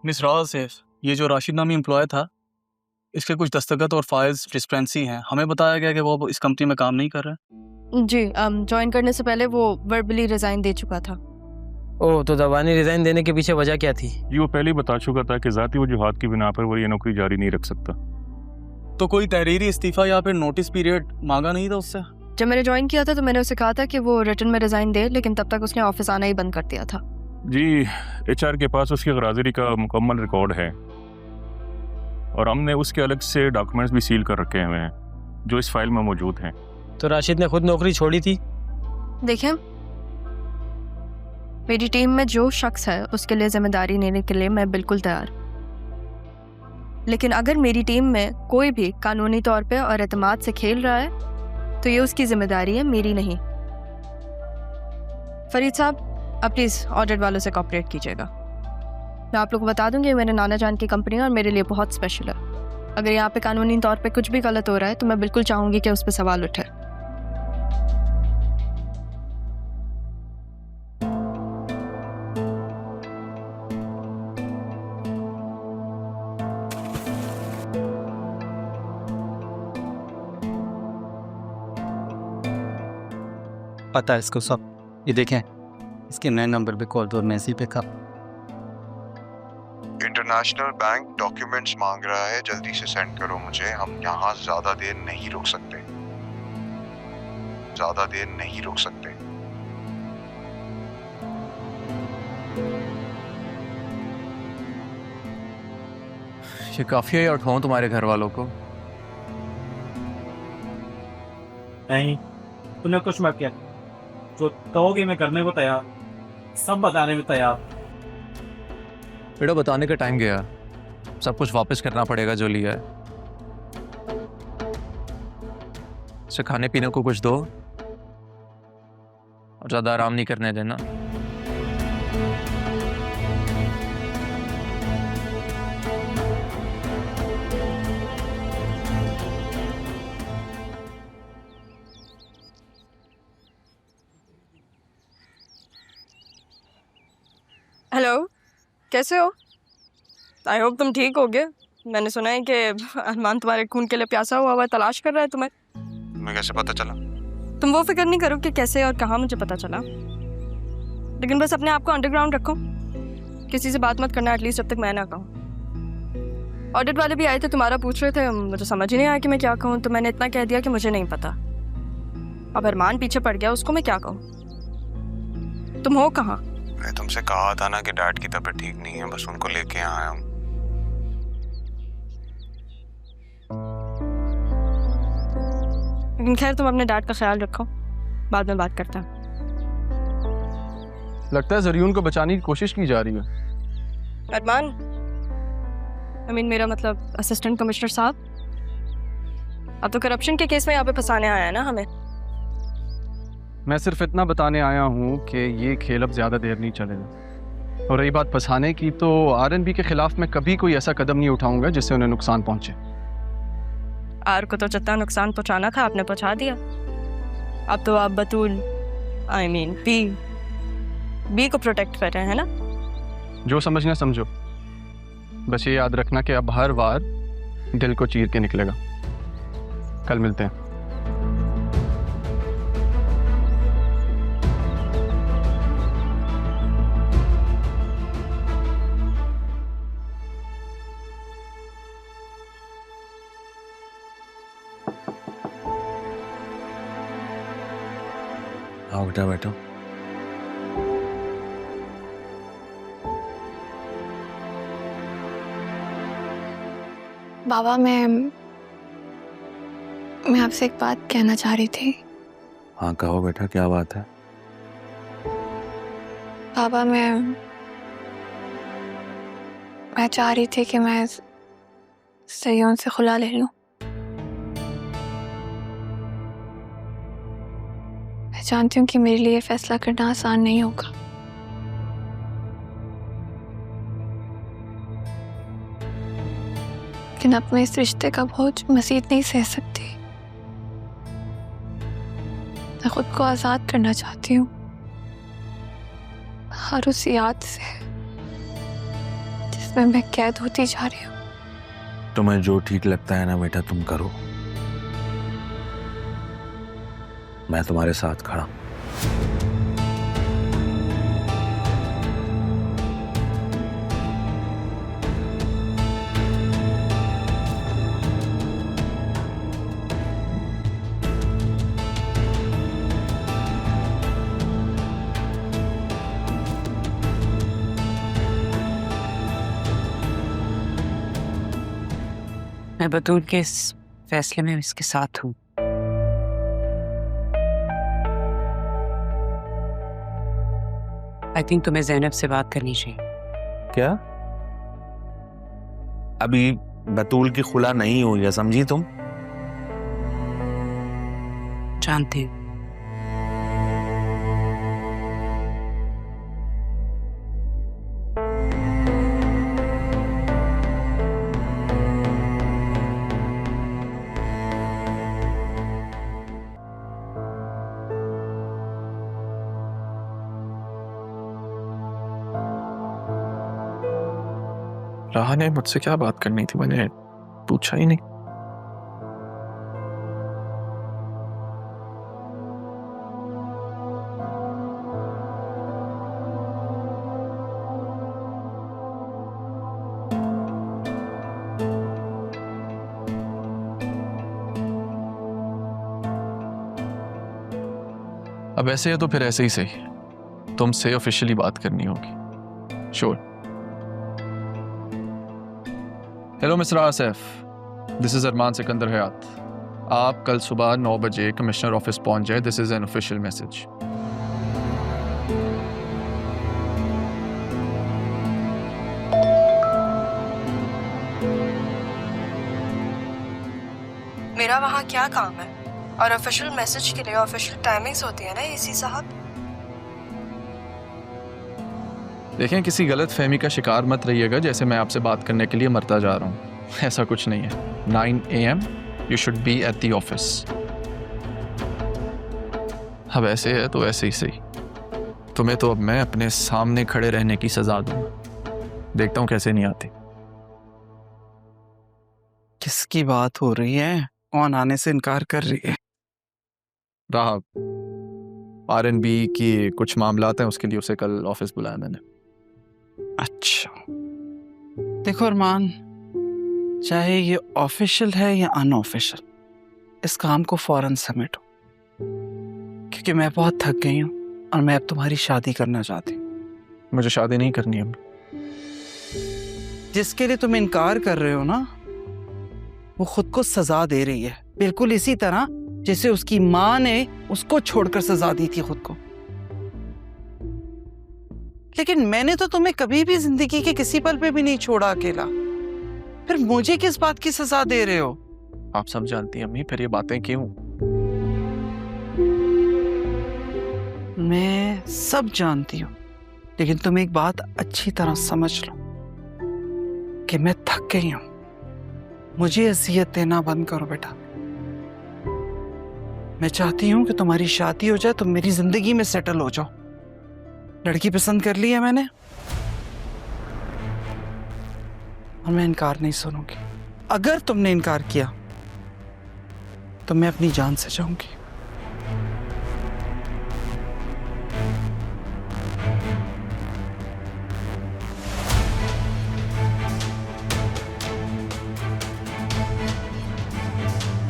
Miss Rao safe, ये जो राशिद नामी एम्प्लॉय था, इसके कुछ दस्तखत और फाइल्स डिस्क्रिपेंसी हैं। हमें बताया गया कि वो इस कंपनी में काम नहीं कर रहा है। जी, ज्वाइन करने से पहले वो वर्बली रिजाइन दे चुका था। ओह, तो दबानी रिजाइन देने के पीछे वजह क्या थी? जी वो पहले ही बता चुका था कि ज़ाती वजूहात की बिना पर वो ये नौकरी जारी नहीं रख सकता। तो कोई तहरीरी इस्तीफा या फिर नोटिस पीरियड मांगा नहीं था उससे? जब मैंने ज्वाइन किया था तो मैंने उसे कहा था कि वो रिटर्न में रिजाइन दे, लेकिन तब तक उसने ऑफिस आना ही बंद कर दिया था। जी HR के पास उसकी गराजरी का मुकम्मल रिकॉर्ड है और हमने उसके अलग से डॉक्यूमेंट्स भी सील कर रखे हुए हैं जो इस फाइल में मौजूद हैं। तो राशिद ने खुद नौकरी छोड़ी थी? देखिए, मेरी टीम में जो शख्स है उसके लिए जिम्मेदारी लेने के लिए मैं बिल्कुल तैयार, लेकिन अगर मेरी टीम में कोई भी कानूनी तौर पे और एतमाद से खेल रहा है तो ये उसकी जिम्मेदारी है, मेरी नहीं। फरीद साहब, आप प्लीज़ ऑडिट वालों से कोऑपरेट कीजिएगा। मैं आप लोगों को बता दूंगी, मेरे नाना जान की कंपनी है और मेरे लिए बहुत स्पेशल है। अगर यहाँ पे कानूनी तौर पे कुछ भी गलत हो रहा है तो मैं बिल्कुल चाहूँगी कि उस पर सवाल उठे। पता है इसको सब। ये देखें, इसके नए नंबर पे कॉल तो मैसेज पे कब। इंटरनेशनल बैंक डॉक्यूमेंट्स मांग रहा है, जल्दी से सेंड करो मुझे। हम यहाँ ज्यादा देर नहीं रुक सकते, ज्यादा देर नहीं रुक सकते। ये काफी है, उठाऊं तुम्हारे घर वालों को? नहीं, तूने कुछ मत किया। जो कहोगे मैं करने को तैयार, सब बताने में तैयार। बेटा बताने का टाइम गया, सब कुछ वापस करना पड़ेगा जो लिया है। इसे खाने पीने को कुछ दो और ज्यादा आराम नहीं करने देना। हेलो, कैसे हो? आई होप तुम ठीक हो गए। मैंने सुना है कि अरमान तुम्हारे खून के लिए प्यासा हुआ है, तलाश कर रहा है तुम्हें। तुम्हें कैसे पता चला? तुम वो फिक्र नहीं करो कि कैसे और कहाँ मुझे पता चला, लेकिन बस अपने आप को अंडरग्राउंड रखो। किसी से बात मत करना एटलीस्ट जब तक मैं ना कहूँ। ऑडिट वाले भी आए थे, तुम्हारा पूछ रहे थे, मुझे समझ ही नहीं आया कि मैं क्या कहूँ, तो मैंने इतना कह दिया कि मुझे नहीं पता। अब अरमान पीछे पड़ गया, उसको मैं क्या कहूँ। तुम हो कहाँ? मैं तुमसे कहा था ना कि डैड की तबीयत ठीक नहीं है, बस उनको लेके यहाँ आया हूँ। लेकिन खैर, तुम अपने डैड का ख्याल रखो, बाद में बात करते हैं। लगता है जरियून को बचाने की कोशिश की जा रही है। अरमान, मेरा मतलब असिस्टेंट कमिश्नर साहब, अब तो करप्शन के केस में यहाँ पे फंसाने आया है ना हमें। मैं सिर्फ इतना बताने आया हूँ कि ये खेल अब ज़्यादा देर नहीं चलेगा। और रही बात फंसाने की, तो RNB के खिलाफ मैं कभी कोई ऐसा कदम नहीं उठाऊंगा जिससे उन्हें नुकसान पहुंचे। आर को तो जितना नुकसान पहुंचाना था आपने पहुंचा दिया। अब तो आप बतूल बी को प्रोटेक्ट कर रहे हैं ना। जो समझना समझो, बस ये याद रखना कि अब हर वार दिल को चीर के निकलेगा। कल मिलते हैं। आओ बेटा, बैठो। बाबा, मैं आपसे एक बात कहना चाह रही थी। हाँ कहो बेटा, क्या बात है? बाबा, मैं चाह रही थी कि मैं सयोन से खुला ले लूं। मैं जानती हूँ कि मेरे लिए फैसला करना आसान नहीं होगा, लेकिन अब मैं इस रिश्ते का बोझ मज़ीद नहीं सह सकती। मैं खुद को आज़ाद करना चाहती हूँ हर उस याद से जिसमें मैं कैद होती जा रही हूँ। तुम्हें जो ठीक लगता है ना बेटा तुम करो, मैं तुम्हारे साथ खड़ा हूं। मैं बतूल के इस फैसले में इसके साथ हूँ। आई थिंक तुम्हें ज़ैनब से बात करनी चाहिए। क्या? अभी बतूल की खुला नहीं हुई है, समझी तुम? जानती हूँ। राहा ने मुझसे क्या बात करनी थी, मैंने पूछा ही नहीं। अब ऐसे है तो फिर ऐसे ही सही, तुमसे ऑफिशियली बात करनी होगी। Sure. Hello mister Asif, this is Arman Sikandar Hayat. आप कल सुबह 9 बजे कमिश्नर ऑफिस पहुंच जाए। This is an official message. मेरा वहाँ क्या काम है? और ऑफिशियल मैसेज के लिए ऑफिशियल टाइमिंग्स होती है ना एसी साहब। देखें, किसी गलत फहमी का शिकार मत रहिएगा जैसे मैं आपसे बात करने के लिए मरता जा रहा हूँ। ऐसा कुछ नहीं है। 9 AM you should be at the office. अब ऐसे है तो ऐसे ही सही। तुम्हें तो अब मैं अपने सामने खड़े रहने की सजा दूंगा। देखता हूँ कैसे नहीं आती। किसकी बात हो रही है? कौन आने से इनकार कर रही है? राह R&B की कुछ मामलात हैं, उसके लिए उसे कल ऑफिस बुलाया मैंने। अच्छा, देखो अरमान, चाहे ये ऑफिशियल है या अनऑफिशियल, इस काम को फौरन समेटो, क्योंकि मैं बहुत थक गई हूँ और मैं अब तुम्हारी शादी करना चाहती हूँ। मुझे शादी नहीं करनी है। जिसके लिए तुम इनकार कर रहे हो ना, वो खुद को सजा दे रही है, बिल्कुल इसी तरह जैसे उसकी माँ ने उसको छोड़कर सजा दी थी खुद को। लेकिन मैंने तो तुम्हें कभी भी जिंदगी के किसी पल पे भी नहीं छोड़ा अकेला, फिर मुझे किस बात की सजा दे रहे हो? आप सब जानती हैं अम्मी, फिर ये बातें क्यों? मैं सब जानती हूँ, लेकिन तुम एक बात अच्छी तरह समझ लो कि मैं थक गई हूँ। मुझे अज़ियत देना बंद करो बेटा। मैं चाहती हूँ कि तुम्हारी शादी हो जाए, तुम मेरी जिंदगी में सेटल हो जाओ। लड़की पसंद कर ली है मैंने, और मैं इनकार नहीं सुनूंगी। अगर तुमने इनकार किया तो मैं अपनी जान से जाऊंगी।